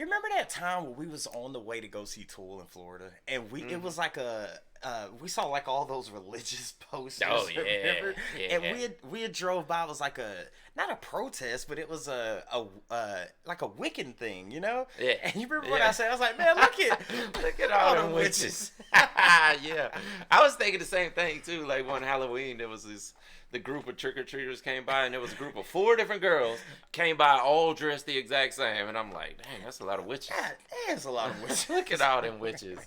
You remember that time when we was on the way to go see Tool in Florida, and it was like we saw like all those religious posters. Oh yeah, remember? yeah. And we had drove by. It was like not a protest, but it was like a Wiccan thing, you know? Yeah. And you remember what I said? I was like, man, look at all the them witches. Yeah, I was thinking the same thing too. Like one Halloween, there was the group of trick or treaters came by, and there was a group of 4 different girls came by, all dressed the exact same, and I'm like, dang, that's a lot of witches. God, there's a lot of witches. Look at all them witches.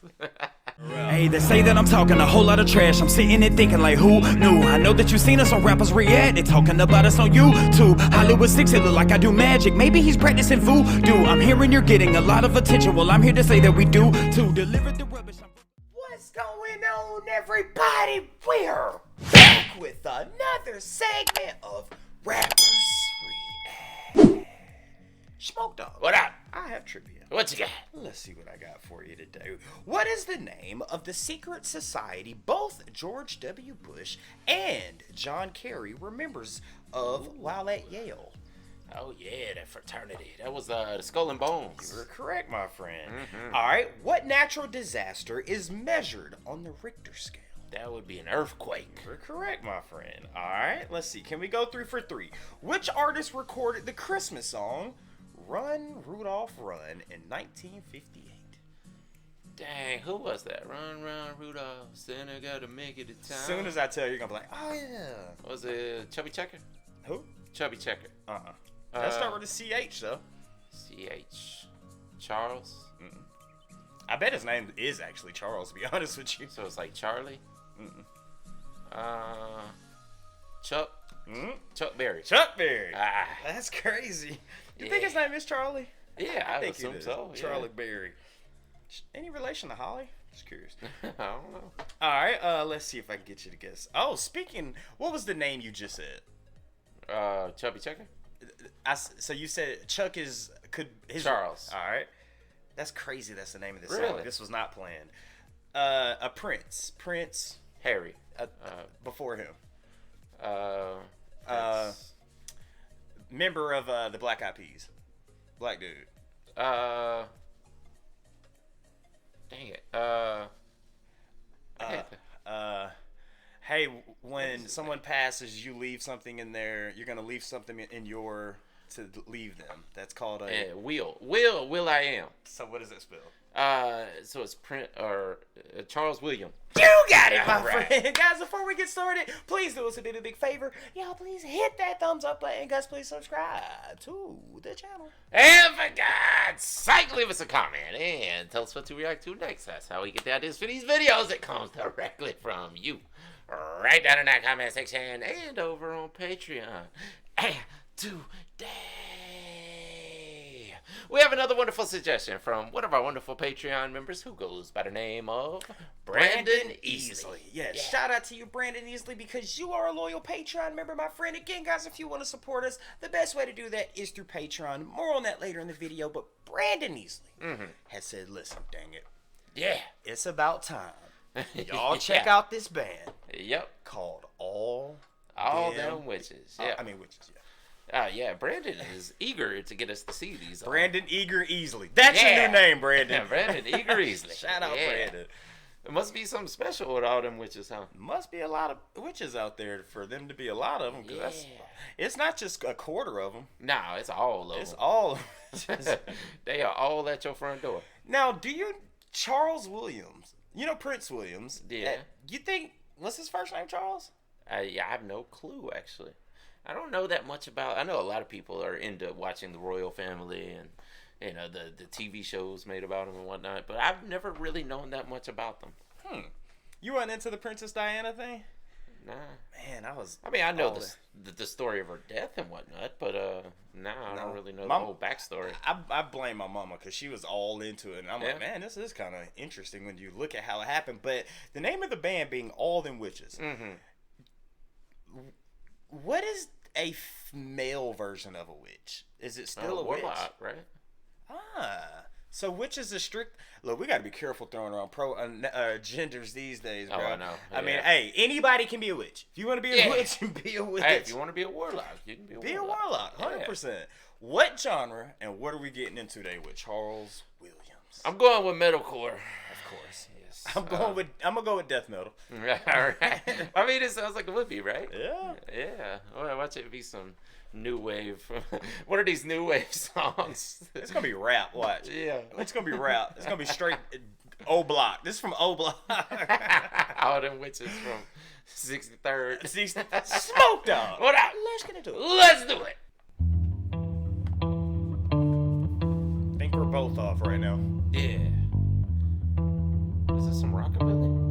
Hey, they say that I'm talking a whole lot of trash. I'm sitting and thinking like, who knew? I know that you seen us on rappers react. They talking about us on YouTube. Hollywood 6, it look like I do magic. Maybe he's practicing voodoo. I'm hearing you're getting a lot of attention. Well, I'm here to say that we do to deliver the rubbish. What's going on, everybody? We're back with another segment of Rappers React. Smoke Dog. What up? I have trivia. What you got? Let's see what I got for you today. What is the name of the secret society both George W. Bush and John Kerry were members of while at Yale? Oh yeah, that fraternity. That was the Skull and Bones. You're correct, my friend. Mm-hmm. All right. What natural disaster is measured on the Richter scale? That would be an earthquake. You're correct, my friend. All right. Let's see. Can we go 3 for 3? Which artist recorded the Christmas song Run, Rudolph, Run in 1958? Dang, who was that? Run, run, Rudolph, Santa gotta make it to town. As soon as I tell you, you're going to be like, oh, yeah. Was it Chubby Checker? Who? Chubby Checker. Let's start with a CH, though. CH. Charles? Mm-mm. I bet his name is actually Charles, to be honest with you. So it's like Charlie? Mm-mm. Chuck? Mm-hmm. Chuck Berry. Chuck Berry. Ah. That's crazy. You Yeah. think his name is Charlie? Yeah, I think assume it is. so. Yeah. Charlie Berry. Any relation to Holly? Just curious. I don't know. All right, let's see if I can get you to guess. Oh, what was the name you just said? Chubby Checker? So you said Chuck his Charles. All right, that's crazy. That's the name of this Really? song. This was not planned. A Prince. Harry. Before him. Prince. Member of the Black Eyed Peas. Black dude. Dang it. Hey, when someone passes, you leave something in there. You're gonna leave something in your to leave them. That's called a Will I Am. So what does that spell? So it's Charles William. You got it, my Right. friend. Guys, before we get started, please do us a big favor. Y'all, please hit that thumbs up button. Guys, please subscribe to the channel. And for God's sake, leave us a comment and tell us what to react to next. That's how we get the ideas for these videos. It comes directly from you. Right down in that comment section and over on Patreon. And today, we have another wonderful suggestion from one of our wonderful Patreon members who goes by the name of Brandon Easley. Yes, shout out to you, Brandon Easley, because you are a loyal Patreon member, my friend. Again, guys, if you want to support us, the best way to do that is through Patreon. More on that later in the video, but Brandon Easley has said, listen, dang it. Yeah. It's about time. Y'all check out this band. Yep. Called All Them Witches. Yeah. Witches, yeah. Yeah, Brandon is eager to get us to see these. Brandon Eager Easley. That's your new name, Brandon. Brandon Eager Easley. Shout out, Brandon. There must be something special with all them witches, huh? Must be a lot of witches out there for them to be a lot of them. Cause it's not just a quarter of them. No, it's all of them. It's all. They are all at your front door. Now, Charles Williams, Prince Williams. Yeah. You think, what's his first name, Charles? Yeah, I have no clue, actually. I don't know that much about. I know a lot of people are into watching the royal family and the TV shows made about them and whatnot, but I've never really known that much about them. You weren't into the Princess Diana thing? Nah. Man, I know the story of her death and whatnot, but I don't really know the whole backstory. I blame my mama because she was all into it, and I'm like, man, this is kind of interesting when you look at how it happened. But the name of the band being All Them Witches. What is a male version of a witch? Is it still a witch? Warlock, right? Ah, So which is the strict? Look, we got to be careful throwing around genders these days, bro. Oh, I know. I mean, hey, anybody can be a witch. If you want to be a witch, be a witch. Hey, if you want to be a warlock, you can be a warlock. 100%. What genre and what are we getting into today with Charles Williams? I'm going with metalcore. Of course. Yes. I'm gonna go with death metal. All right. I mean, it sounds like it would be, right? Yeah. Yeah. Well, watch it be some new wave. What are these new wave songs? It's gonna be rap. Watch. Yeah. It's gonna be rap. It's gonna be straight O Block. This is from O Block. All them witches from 63rd. Smoke dog. What up? Let's get into it. Let's do it. I think we're both off right now. Yeah. Is this some rockabilly?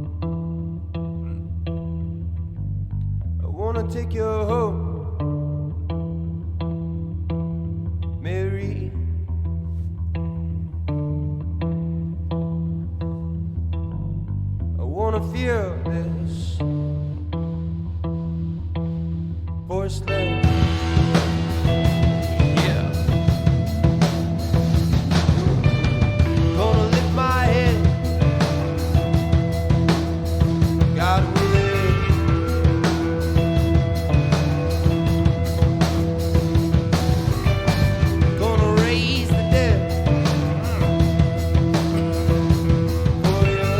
I wanna take you home, Mary. I wanna feel this forced love. Yeah. Gonna lift my head, God willing. Gonna raise the dead for you.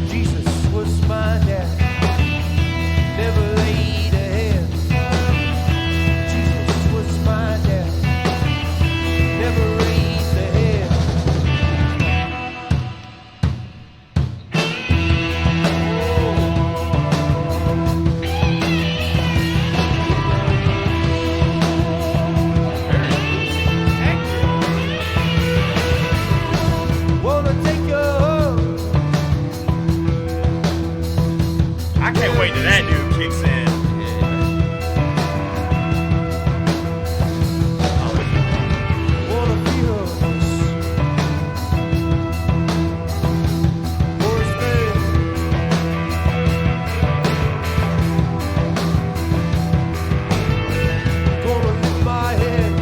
Jesus was my dad, never laid a hand. Jesus was my dad, never raised a hand. Wanna take you home, I can't wait till that dude kicks in. wanna feel this forced love. Gonna lift my head,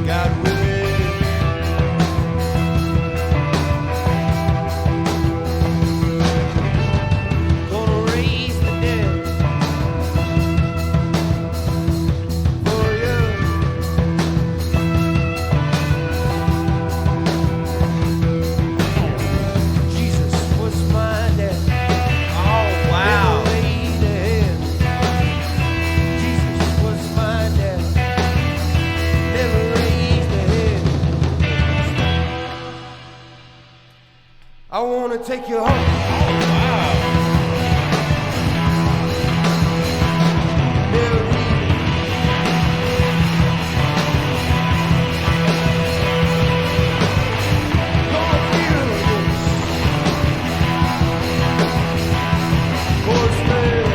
God willing. Gonna raise the dead for you. Jesus was my dad. Oh wow. Never laid a hand. Jesus was my dad. Never raised a hand. I wanna take you home. Mary. Gonna feel this forced love.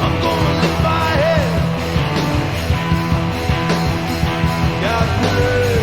I'm gonna lift my head, God willing.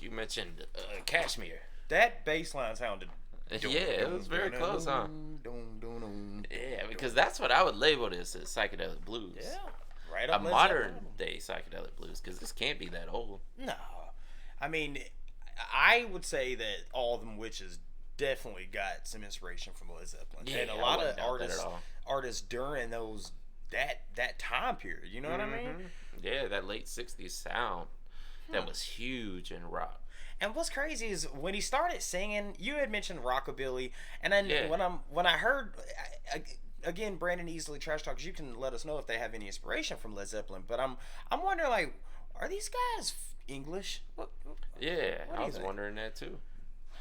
you mentioned Kashmir. That bass line sounded. Yeah, it was very close, huh? Yeah, because that's what I would label this as psychedelic blues. Yeah, right A up Led modern Zeppelin. day psychedelic blues, because this can't be that old. No, I mean, I would say that All Them Witches definitely got some inspiration from Led Zeppelin, Yeah, and a I lot wouldn't of doubt that at all. artists during that time period. You know what I mean? Yeah, that late '60s sound that was huge in rock. And what's crazy is when he started singing, you had mentioned rockabilly, and then Yeah. when I heard again, Brandon Easley Trash Talkers, you can let us know if they have any inspiration from Led Zeppelin. But I'm wondering, like, are these guys English? Yeah, What do I you was think? wondering that too.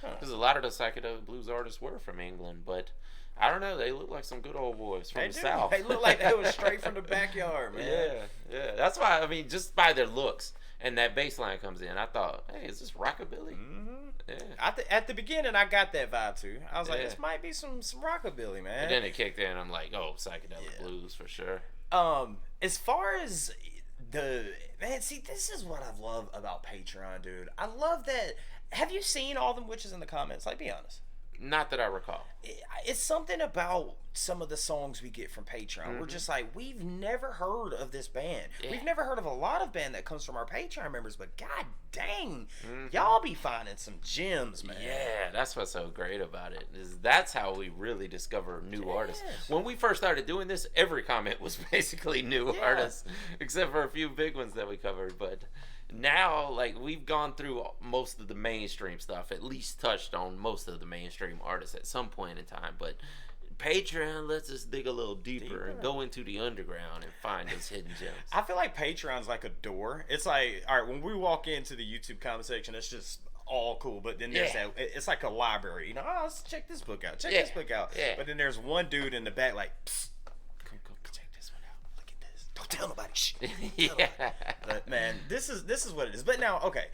Because a lot of the psychedelic blues artists were from England, but I don't know. They look like some good old boys from They the do. South. They look like they was straight from the backyard, man. Yeah. That's why, I mean, just by their looks and that bass line comes in, I thought, hey, is this rockabilly? Yeah. At the beginning, I got that vibe too. I was like, Yeah. this might be some rockabilly, man. And then it kicked in. I'm like, oh, psychedelic blues for sure. As far as see, this is what I love about Patreon, dude. I love that. Have you seen All Them Witches in the comments? Like, be honest. Not that I recall. It's something about some of the songs we get from Patreon. We're just like, we've never heard of this band. Yeah. We've never heard of a lot of band that comes from our Patreon members, but god dang, y'all be finding some gems, man. Yeah, that's what's so great about it. Is that's how we really discover new artists. When we first started doing this, every comment was basically new artists, except for a few big ones that we covered. But now, like, we've gone through most of the mainstream stuff, at least touched on most of the mainstream artists at some point in time. But Patreon lets us dig a little deeper and go into the underground and find those hidden gems. I feel like Patreon's like a door. It's like, all right, when we walk into the YouTube comment section, it's just all cool, but then there's that, it's like a library, you know, oh, let's check this book out, check this book out. But then there's one dude in the back like, psst, come check this one out, look at this, don't tell nobody. Shh. Yeah. But man, this is what it is. But now, okay,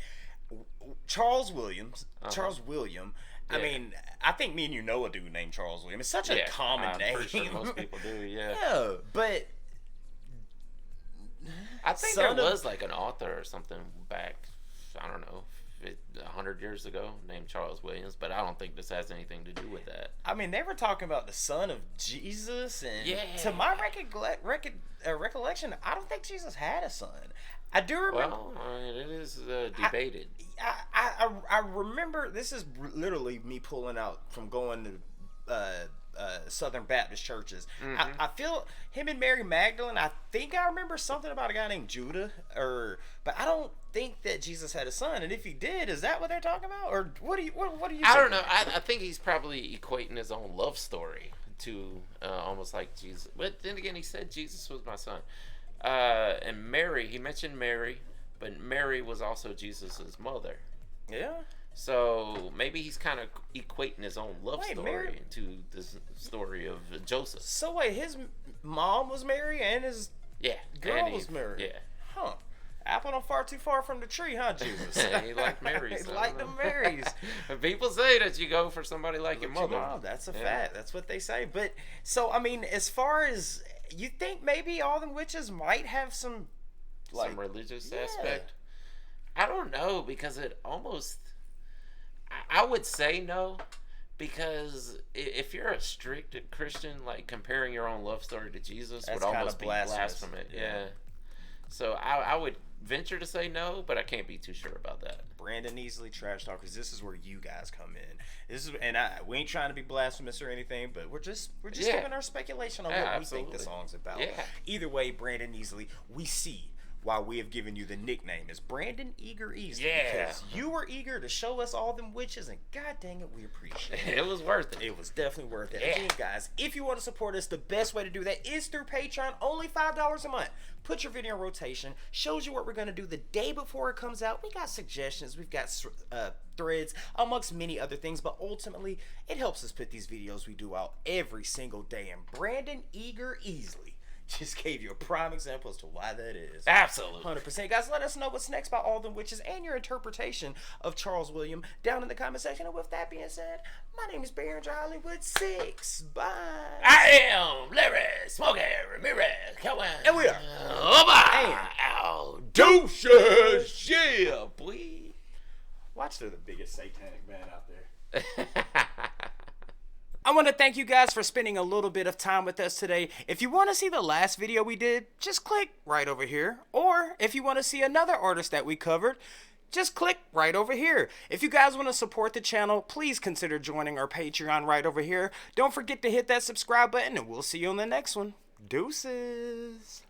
Charles William. I mean, I think me and you know a dude named Charles William. It's such a common name. I'm pretty sure most people do, yeah. Yeah, but I think Son there of- was like an author or something back, I don't know, 100 years ago named Charles Williams, but I don't think this has anything to do with that. I mean, they were talking about the son of Jesus, and to my recollection, I don't think Jesus had a son. I do remember. Well, I mean, it is debated. I remember, this is literally me pulling out from going to Southern Baptist churches. I feel him and Mary Magdalene. I think I remember something about a guy named Judah, but I don't think that Jesus had a son. And if he did, is that what they're talking about, or what do you? What do you? I don't know. I think he's probably equating his own love story to almost like Jesus. But then again, he said Jesus was my son. And Mary, he mentioned Mary, but Mary was also Jesus's mother. Yeah. So maybe he's kind of equating his own love story Mary- to this story of Joseph. So wait, his mom was Mary and his girl and was Mary. Yeah. Huh. Apple don't far too far from the tree, huh, Jesus? He liked Marys. He I liked don't the know. Marys. People say that you go for somebody like your Look, mother. Mom, that's a fact. That's what they say. But so I mean, as far as you think, maybe All Them Witches might have some Some religious aspect. I don't know, because it almost. I would say no, because if you're a strict Christian, like comparing your own love story to Jesus That's would almost kinda be blasphemous. blasphemous. Yeah. Yeah. So I would venture to say no, but I can't be too sure about that. Brandon Easley Trash Talkers. This is where you guys come in. This is, and we ain't trying to be blasphemous or anything, but we're just Yeah. giving our speculation on Yeah, what we think the absolutely. song's about. Yeah. Either way, Brandon Easley, we see why we have given you the nickname as Brandon Eager Easley. Yeah. Because you were eager to show us all them witches, and god dang it, we appreciate it. It was worth it. It was definitely worth it. Yeah. Again, guys, if you want to support us, the best way to do that is through Patreon. Only $5 a month. Put your video in rotation. Shows you what we're going to do the day before it comes out. We got suggestions. We've got threads, amongst many other things. But ultimately, it helps us put these videos we do out every single day. And Brandon Eager Easley just gave you a prime example as to why that is. Absolutely. 100%. Guys, let us know what's next by All Them Witches and your interpretation of Charles William down in the comment section. And with that being said, my name is Baron Hollywood 6. Bye. I am Larry Smokey Ramirez. And we are. Bye. Deuces. Yeah, boy. Watch, they're the biggest satanic band out there. I want to thank you guys for spending a little bit of time with us today. If you want to see the last video we did, just click right over here. Or if you want to see another artist that we covered, just click right over here. If you guys want to support the channel, please consider joining our Patreon right over here. Don't forget to hit that subscribe button, and we'll see you on the next one. Deuces.